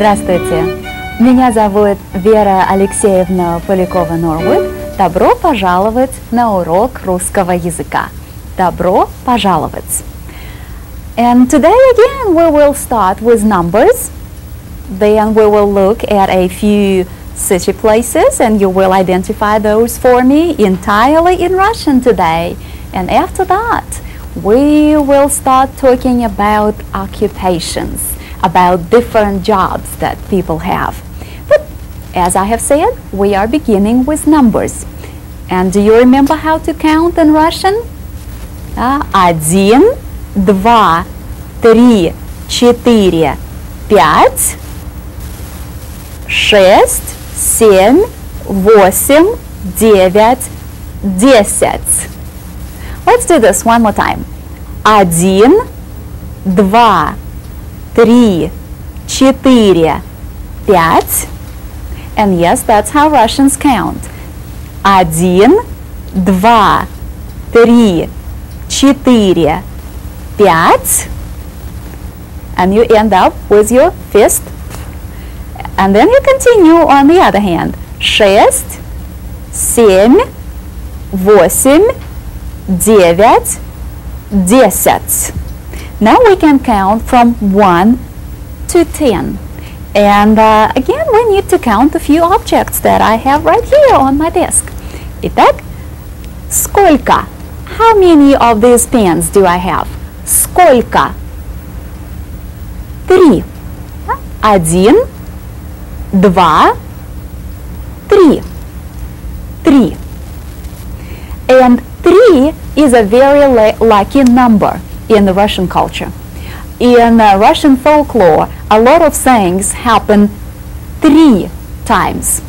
Здравствуйте, меня зовут Вера Алексеевна Полякова-Норвуд. Добро пожаловать на урок русского языка. Добро пожаловать. And today again we will start with numbers. Then we will look at a few city places and you will identify those for me entirely in Russian today. And after that, we will start talking about occupations, about different jobs that people have. But as I have said, we are beginning with numbers. And do you remember how to count in Russian? 1, 2, 3, 4, 5, 6, 7, 8, 9, 10. Let's do this one more time. 1, 2, 3, 4, 5. And yes, that's how Russians count. 1, 2, 3, 4, 5. And you end up with your fist. And then you continue on the other hand. 6, 7, 8, 9, 10. Now we can count from 1 to 10. And again, we need to count a few objects that I have right here on my desk. Итак, сколько? How many of these pens do I have? Сколько? 3. 1, 2, 3. 3. And 3 is a very lucky number in the Russian culture. In Russian folklore, a lot of things happen 3 times.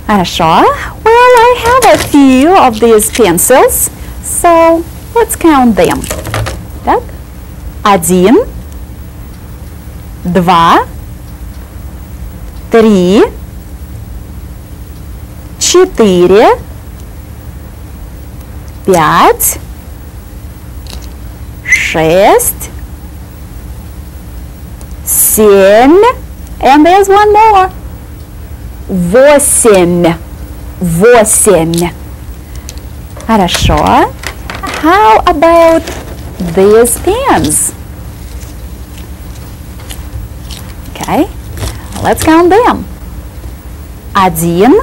Хорошо. Well, I have a few of these pencils, so let's count them. Так. 1, 2, 3, 4, 5, 6, 7, and there's one more. 8. 8. Хорошо. How about these pens? Okay, let's count them. 1, 2,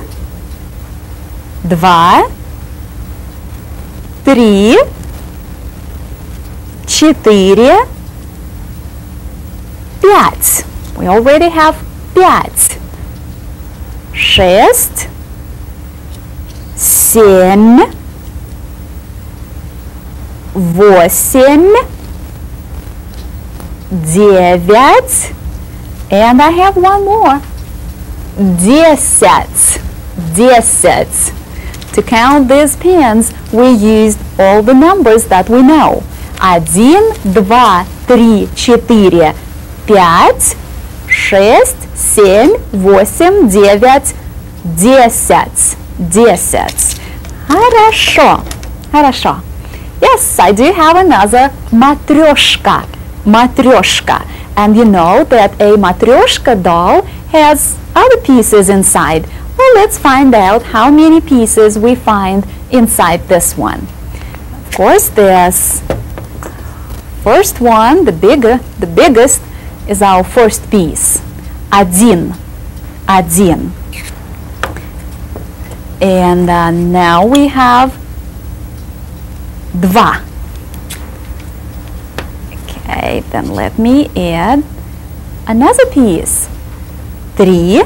3, 4, 5. We already have 5. 6, 7, 8, 9, and I have one more. 10. 10. To count these pens, we used all the numbers that we know. 1, 2, 3, 4, 5, 6, 7, 8, 9, 10. 10. Хорошо. Хорошо. Yes, I do have another matryoshka. Matryoshka. And you know that a matryoshka doll has other pieces inside. Well, let's find out how many pieces we find inside this one. Of course, this first one, the biggest, is our first piece. 1. 1. And now we have 2. Okay, then let me add another piece. 3.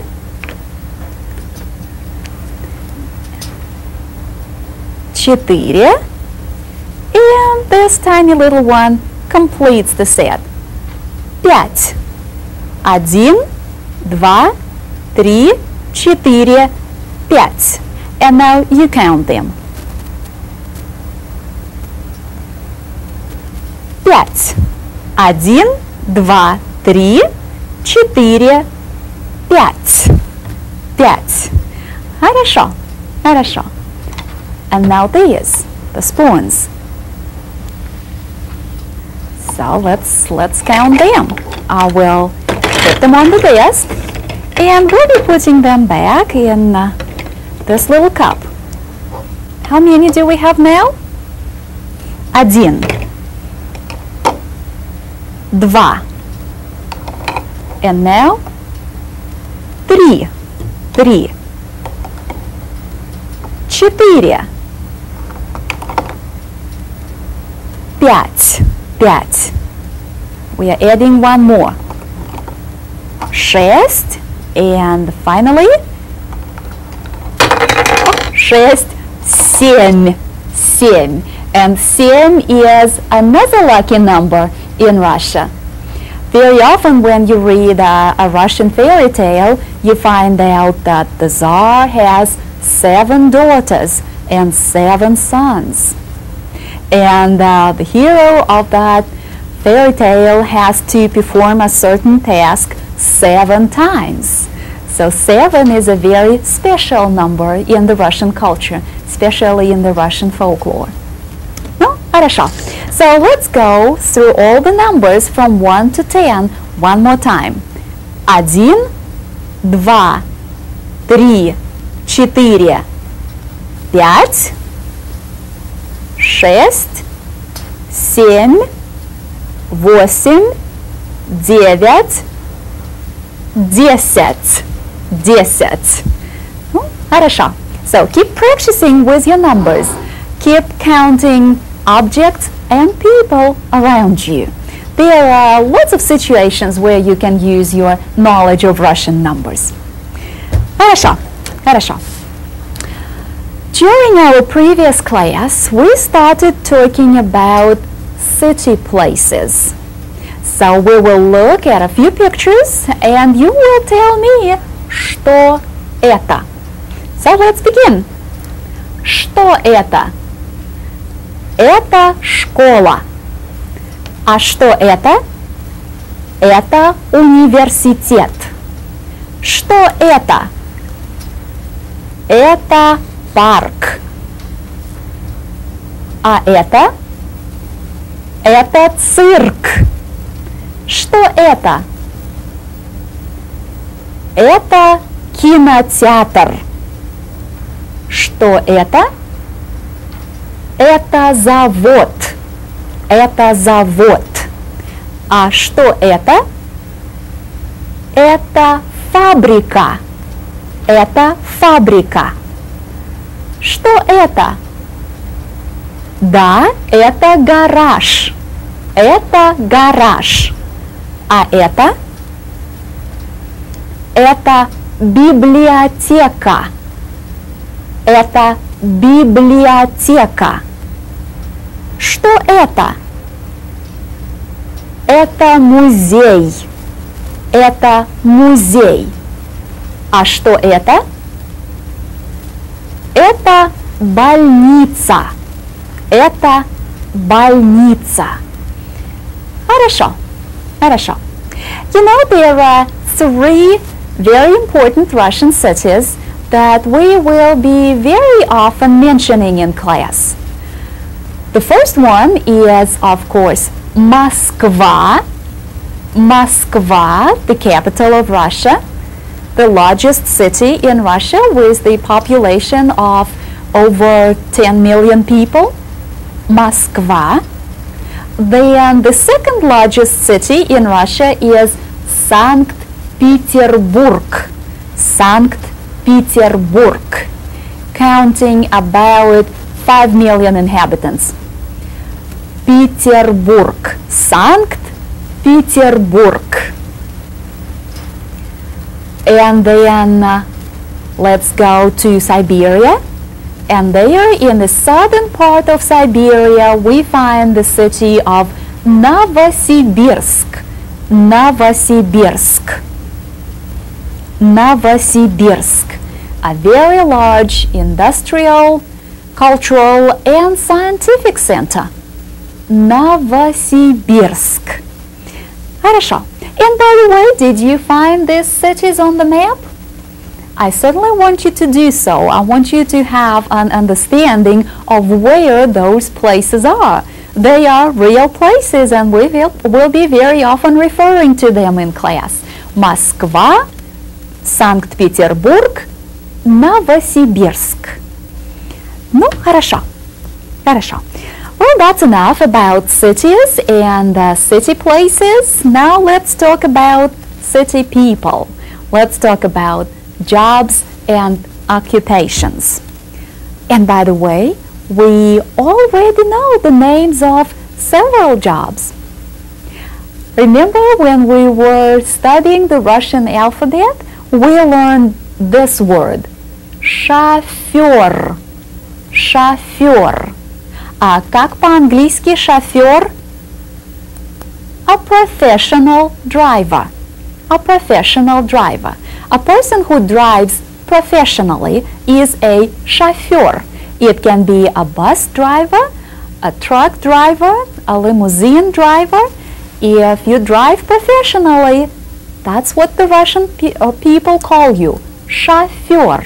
4. And this tiny little one completes the set. 5. 1, 2, 3, 4, 5. And now you count them. 5. 1, 2, 3, 4, 5. 5. Хорошо. Хорошо. And now these, the spoons. So let's count them. I will put them on the desk, and we'll be putting them back in this little cup. How many do we have now? 1, 2, and now 3, 4, 5, 5. We are adding one more. 6, and finally 6, 7, 7. And 7 is another lucky number in Russia. Very often when you read a Russian fairy tale, you find out that the Tsar has 7 daughters and 7 sons. And the hero of that fairy tale has to perform a certain task 7 times. So 7 is a very special number in the Russian culture, especially in the Russian folklore. No? Хорошо. So let's go through all the numbers from 1 to 10 one more time. 1, 2, 3, 4, 5, 6, 7, 8, 9, 10. 10. Хорошо. So keep practicing with your numbers. Keep counting objects and people around you. There are lots of situations where you can use your knowledge of Russian numbers. Хорошо. Хорошо. During our previous class, we started talking about city places. So we will look at a few pictures and you will tell me что это. So let's begin. Что это? Это школа. А что это? Это университет. Что это? Это парк. А это? Это цирк. Что это? Это кинотеатр. Что это? Это завод. Это завод. А что это? Это фабрика. Это фабрика. Что это? Да, это гараж. Это гараж. А это? Это библиотека. Это библиотека. Что это? Это музей. Это музей. А что это? Это больница. Это больница. Хорошо. Хорошо. You know, there are 3 very important Russian cities that we will be very often mentioning in class. The first one is, of course, Moskva. Moskva, the capital of Russia, the largest city in Russia with the population of over 10 million people. Moskva. Then the second largest city in Russia is St. Petersburg. St. Petersburg, counting about 5 million inhabitants. Petersburg. St. Petersburg. And then let's go to Siberia. And there in the southern part of Siberia we find the city of Novosibirsk. Novosibirsk. Novosibirsk, a very large industrial, cultural and scientific center. Novosibirsk. Хорошо. And by the way, did you find these cities on the map? I certainly want you to do so. I want you to have an understanding of where those places are. They are real places and we will be very often referring to them in class. Москва, Санкт-Петербург, Новосибирск. Ну, хорошо. Хорошо. Well, that's enough about cities and city places. Now let's talk about city people. Let's talk about jobs and occupations. And by the way, we already know the names of several jobs. Remember when we were studying the Russian alphabet, we learned this word, шофер. Шофер. А как по-английски шофер? A professional driver. A professional driver. A person who drives professionally is a chauffeur. It can be a bus driver, a truck driver, a limousine driver. If you drive professionally, that's what the Russian people call you, chauffeur.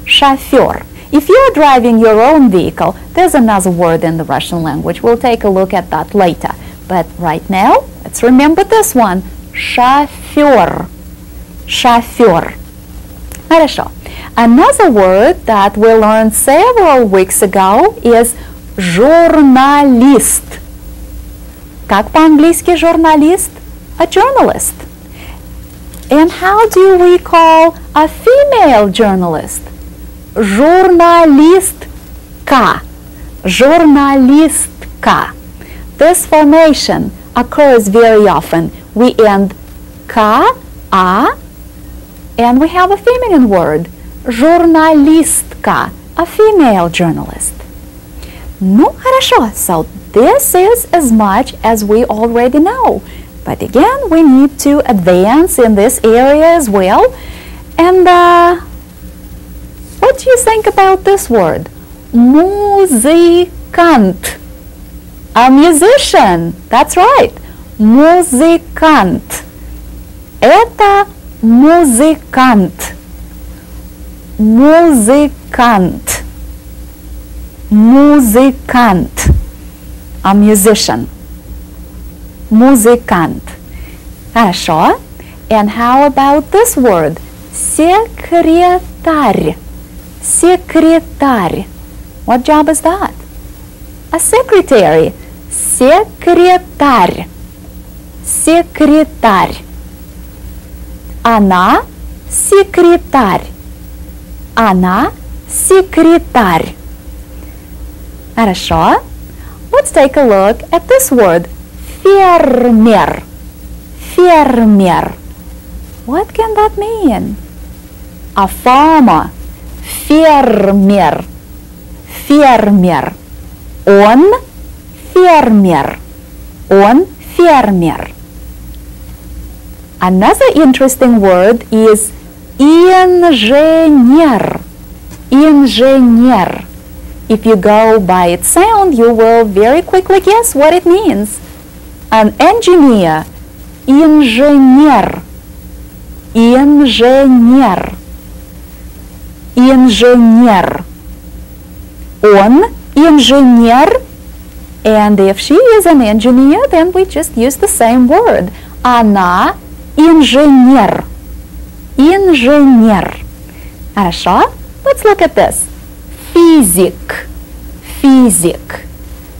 Chauffeur. If you're driving your own vehicle, there's another word in the Russian language. We'll take a look at that later. But right now, let's remember this one, chauffeur. Chauffeur. Хорошо. Another word that we learned several weeks ago is журналист. Как по-английски журналист? A journalist. And how do we call a female journalist? Журналистка. Журналистка. This formation occurs very often. We end ka, a, and we have a feminine word. Журналистка. A female journalist. Ну, хорошо. So this is as much as we already know. But again, we need to advance in this area as well. And what do you think about this word? Музыкант. A musician. That's right. Музыкант. Это музыкант. Музыкант. Музыкант. A musician. Музыкант. Хорошо. And how about this word? Секретарь. Секретарь. What job is that? A secretary. Секретарь. Секретарь. Она секретарь. Она секретарь. Хорошо. Let's take a look at this word. Фермер. Фермер. What can that mean? A farmer. Фермер. Фермер. Он фермер. Он фермер. Another interesting word is инженер. Инженер. If you go by its sound, you will very quickly guess what it means. An engineer. Инженер. Инженер. Инженер. Он инженер. And if she is an engineer, then we just use the same word. Она инженер. Инженер. Хорошо? Let's look at this. Физик. Физик.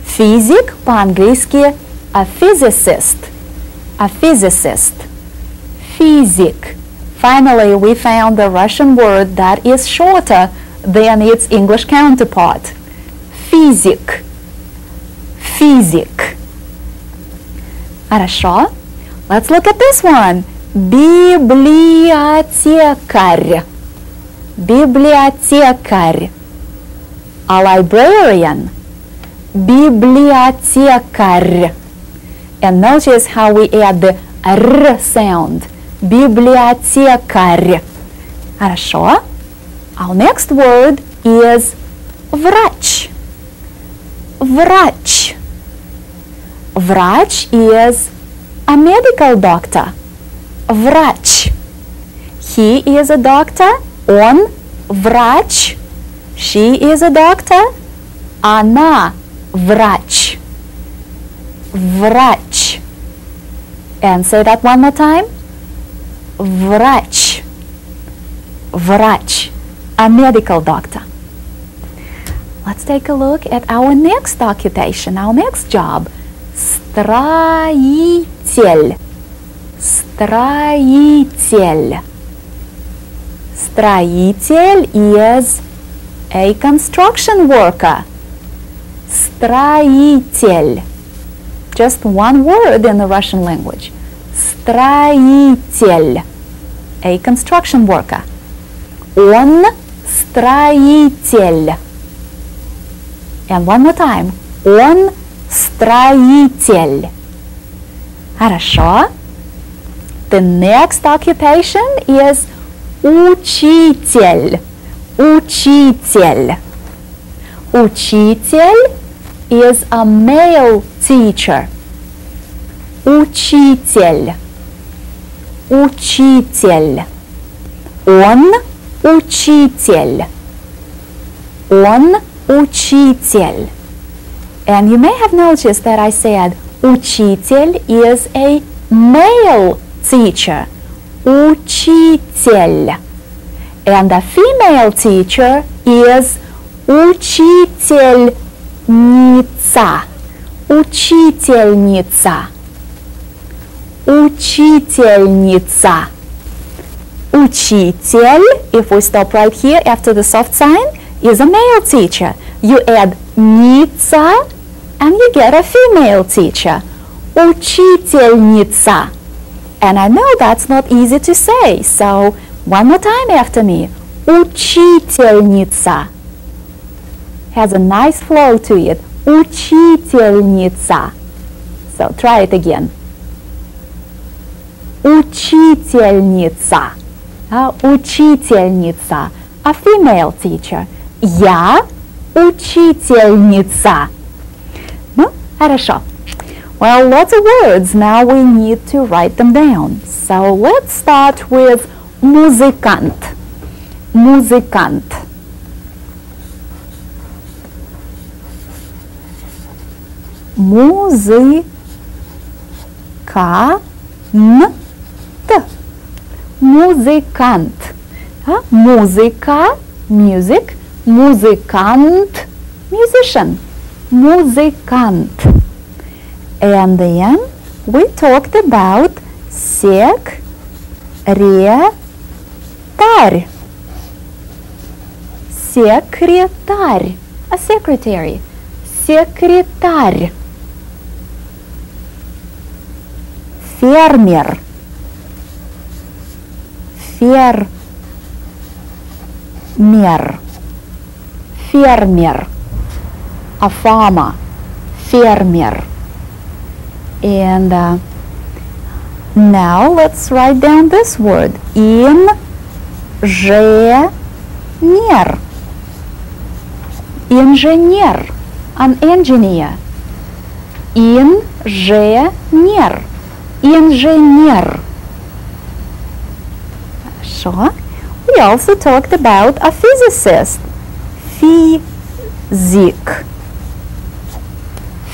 Физик по-английски a physicist. A physicist. Физик. Finally, we found the Russian word that is shorter than its English counterpart. Физик. Физик. Хорошо. Let's look at this one. Библиотекарь. Библиотекарь. A librarian. Библиотекарь. And notice how we add the R sound. Библиотекарь. Хорошо. Our next word is врач. Врач. Врач is a medical doctor. Врач. He is a doctor. Он врач. She is a doctor. Она врач. Врач. And say that one more time. врач. Врач, a medical doctor. Let's take a look at our next occupation, our next job. Строитель. Строитель. Строитель is a construction worker. Строитель. Just one word in the Russian language. Строитель. A construction worker. Он строитель. And one more time. Он строитель. Хорошо. The next occupation is учитель. Учитель. Учитель is a male teacher. Учитель. Учитель. Он учитель. Он учитель. And you may have noticed that I said учитель is a male teacher. Учитель. And a female teacher is учительница. Учительница. Учительница. Учитель, if we stop right here after the soft sign, is a male teacher. You add ница and you get a female teacher. Учительница. And I know that's not easy to say, so one more time after me. Учительница. Has a nice flow to it. Учительница. So try it again. Учительница. Учительница. A female teacher. Я учительница. Ну, хорошо. Well, lots of words. Now we need to write them down. So let's start with музыкант. Музыкант. Музыкант. Музыкант. Музыка, music. Музыкант, musician. Музыкант. And then we talked about секретарь. Секретарь. A secretary. Секретарь. Фермер. Фермер. Фермер. A farmer. Фермер. And now let's write down this word. Инженер. Инженер. An engineer. Инженер. Инженер. Хорошо. We also talked about a physicist. Физик.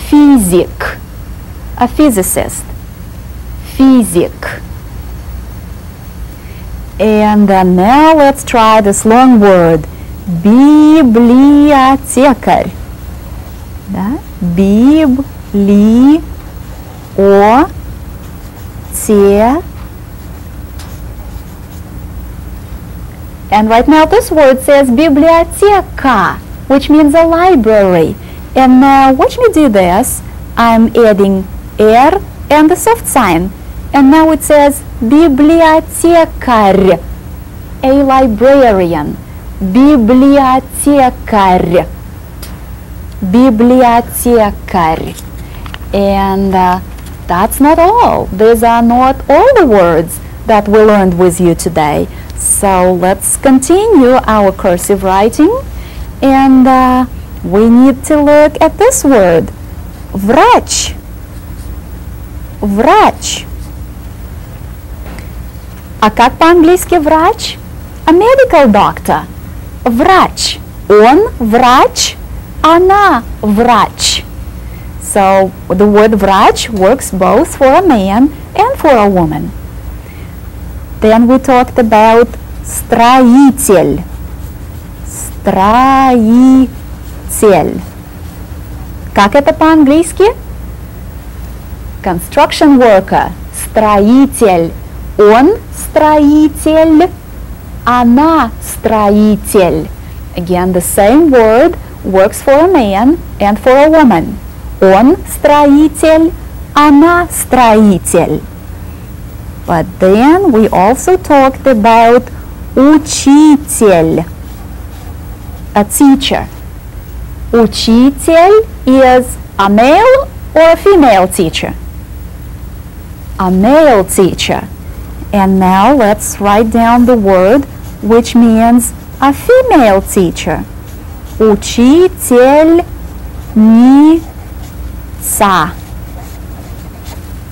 Физик. A physicist. Физик. And now let's try this long word. Библиотекарь. Да? And right now this word says biblioteka, which means a library. And watch me do this. I'm adding R and the soft sign. And now it says bibliotекарь, a librarian. Библиотекарь. Библиотекарь. And that's not all. These are not all the words that we learned with you today. So let's continue our cursive writing. And we need to look at this word. Врач. Врач. А как по-английски врач? A medical doctor. Врач. Он врач. Она врач. So the word врач works both for a man and for a woman. Then we talked about строитель. Строитель. Как это по-английски? Construction worker. Строитель. Он строитель. Она строитель. Again, the same word works for a man and for a woman. Он строитель. Она строитель. But then we also talked about учитель. A teacher. Учитель is a male or a female teacher? A male teacher. And now let's write down the word which means a female teacher. Учительница.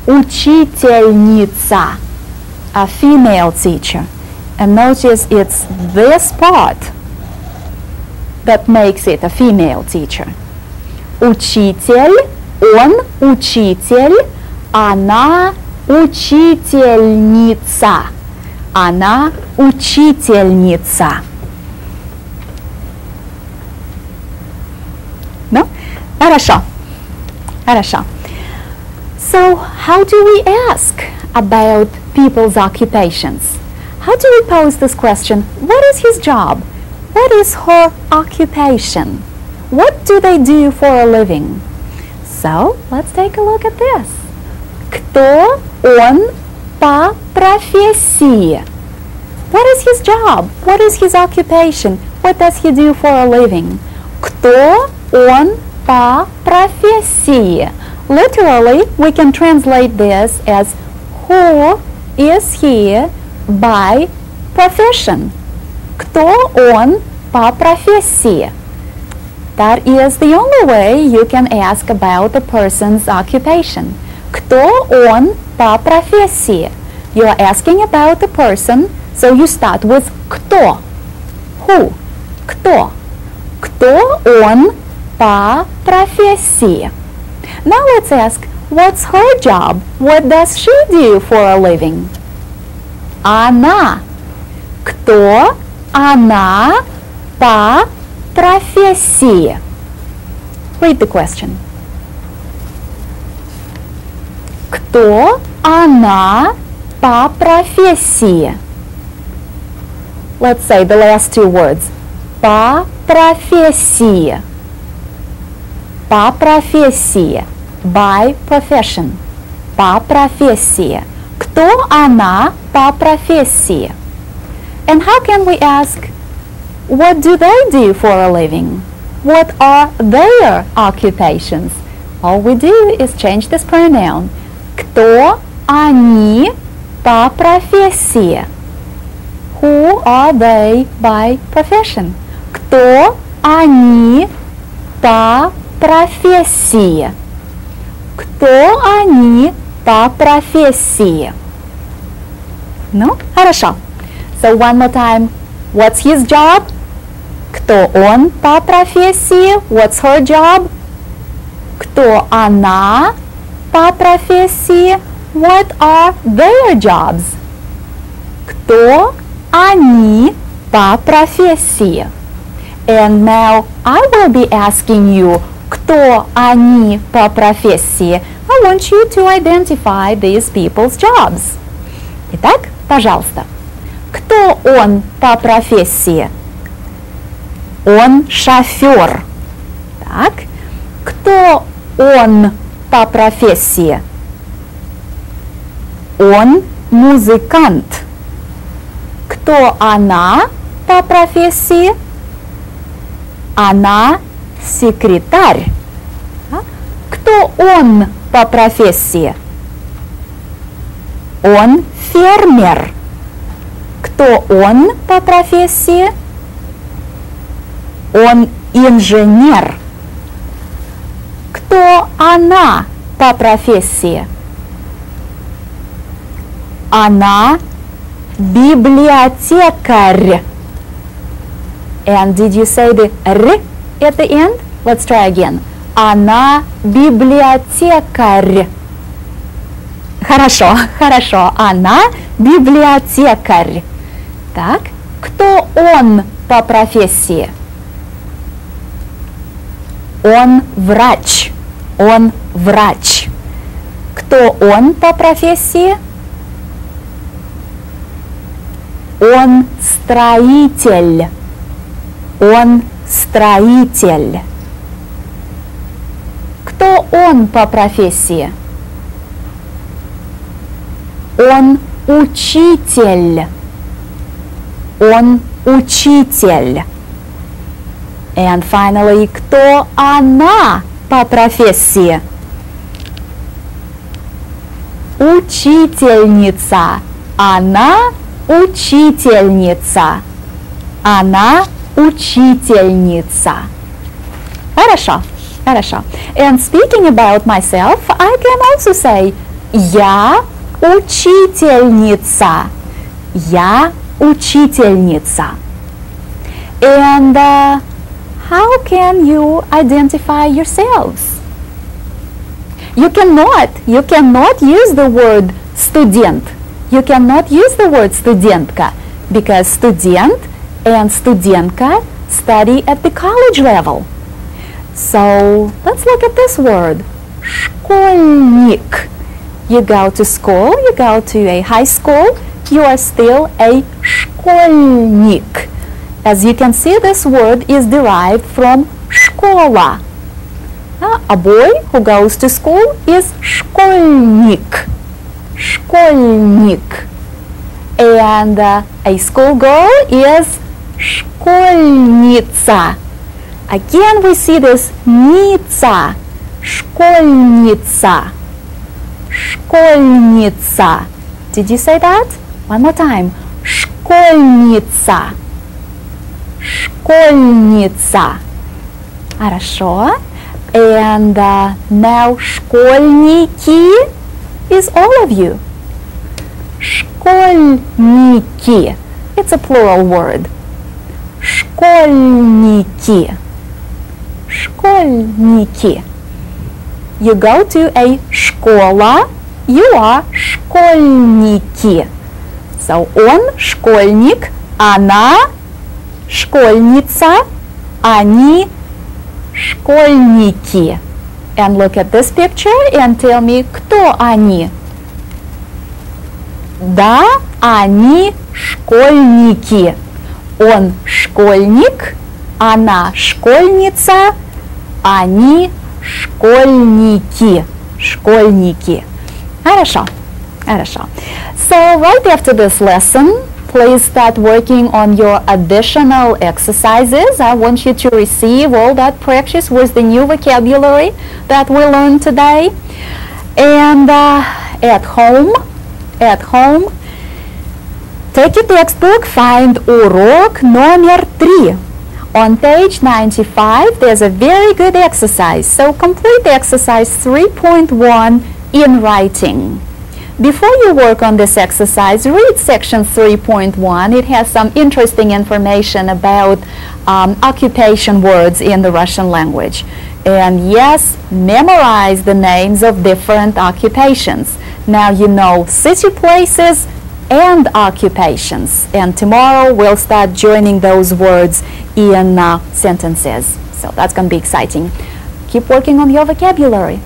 Учительница. A female teacher. And notice it's this part that makes it a female teacher. Учитель, он учитель, она учительница. Она учительница. No? Хорошо. Хорошо. So, how do we ask about people's occupations? How do we pose this question? What is his job? What is her occupation? What do they do for a living? So, let's take a look at this. Кто он по профессии? What is his job? What is his occupation? What does he do for a living? Кто он по профессии? Literally, we can translate this as who is he by profession? Кто он по профессии? That is the only way you can ask about a person's occupation. Кто он по профессии? You are asking about a person, so you start with кто. Who? Кто? Кто он по профессии? Now let's ask, what's her job? What does she do for a living? Она. Кто она по профессии? Read the question. Кто она по профессии? Let's say the last two words. По профессии. По профессии. By profession. По профессии. Кто она по профессии? And how can we ask, what do they do for a living? What are their occupations? All we do is change this pronoun. Кто они по профессии? Who are they by profession? Кто они по профессии? Кто они по профессии? Ну, хорошо. So one more time. What's his job? Кто он по профессии? What's her job? Кто она по профессии? What are their jobs? Кто они по профессии? And now I will be asking you, кто они по профессии? I want you to identify these people's jobs. Итак, пожалуйста. Кто он по профессии? Он шофер. Так. Кто он по профессии? Он музыкант. Кто она по профессии? Она секретарь. Так. Кто он по профессии? Он фермер. Кто он по профессии? Он инженер. Кто она по профессии? Она библиотекарь. And did you say the R at the end? Let's try again. Она библиотекарь. Хорошо, хорошо. Она библиотекарь. Так, кто он по профессии? Он врач. Он врач. Кто он по профессии? Он строитель. Он строитель. Кто он по профессии? Он учитель. Он учитель. And finally, кто она по профессии? Учительница. Она учительница. Она учительница. Хорошо, хорошо. And speaking about myself, I can also say я учительница. Я учительница. And how can you identify yourselves? You cannot use the word student. You cannot use the word студентка because student and студентка study at the college level. So let's look at this word, школьник. You go to school, you go to a high school, you are still a школьник. As you can see, this word is derived from школа. A boy who goes to school is школьник. Школьник. And a schoolgirl is школьница. Again, we see this ница. Школьница. Школьница. Did you say that? One more time. Школьница. Школьница. Хорошо. And now школьники is all of you. Школьники. It's a plural word. Школьники. Школьники. You go to a школа, you are школьники. So он школьник, она школьница, они школьники. And look at this picture and tell me, кто они? Да, они школьники. Он школьник, она школьница, они школьники. Школьники. Хорошо. Хорошо. So right after this lesson, please start working on your additional exercises. I want you to receive all that practice with the new vocabulary that we learned today. And at home, take your textbook, find урок номер 3. On page 95, there's a very good exercise. So complete exercise 3.1 in writing. Before you work on this exercise, read section 3.1. It has some interesting information about occupation words in the Russian language. And yes, memorize the names of different occupations. Now you know city places and occupations. And tomorrow we'll start joining those words in sentences. So that's going to be exciting. Keep working on your vocabulary.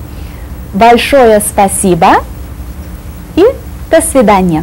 Большое спасибо и до свидания.